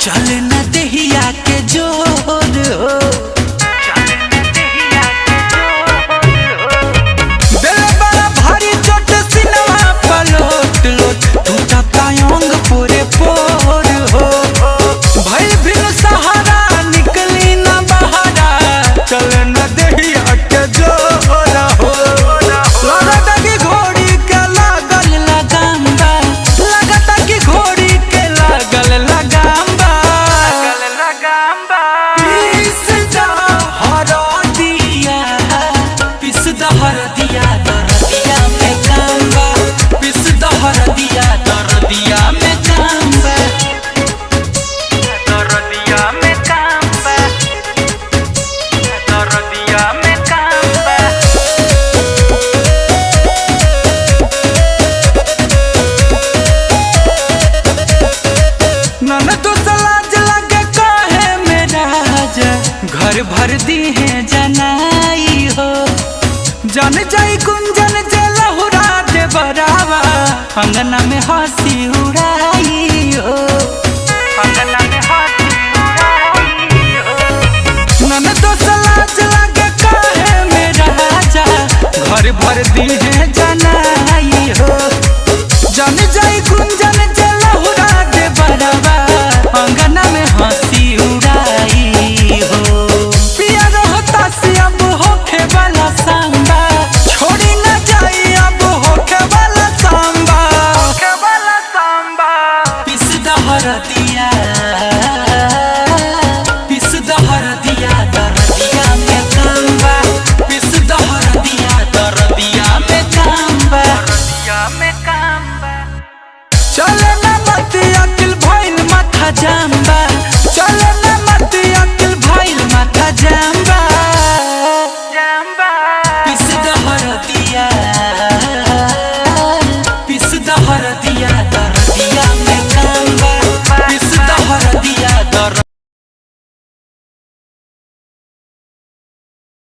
चल न देहिया के जोर हो, दिल बड़ा भारी चोट सिनवा पलोट लोट टूटा पायंग पूरे पोर हो। भाई भी सहारा निकली न बहारा, चल न देहिया के जोर हो। लगता कि घोड़ी के लागल लगाम बा, लगता कि घोड़ी के लागल लगाम बा। पिस दा हरदिया, पिस दा हरदिया, दरदिया में काम बा। पिस दा हरदिया, दरदिया में काम बा। दरदिया में काम बा, दरदिया में काम बा। नन तो सलाज लगे काहे मेरा राजा, घर भर दी है जनाई हो। जन जाई कुंजन जे लहुरा दे बरावा, अंगना में हंसी उड़ाई हो। अंगना में हंसी उड़ाई हो। नन तो सलाज लगे काहे मेरा राजा, घर भर दी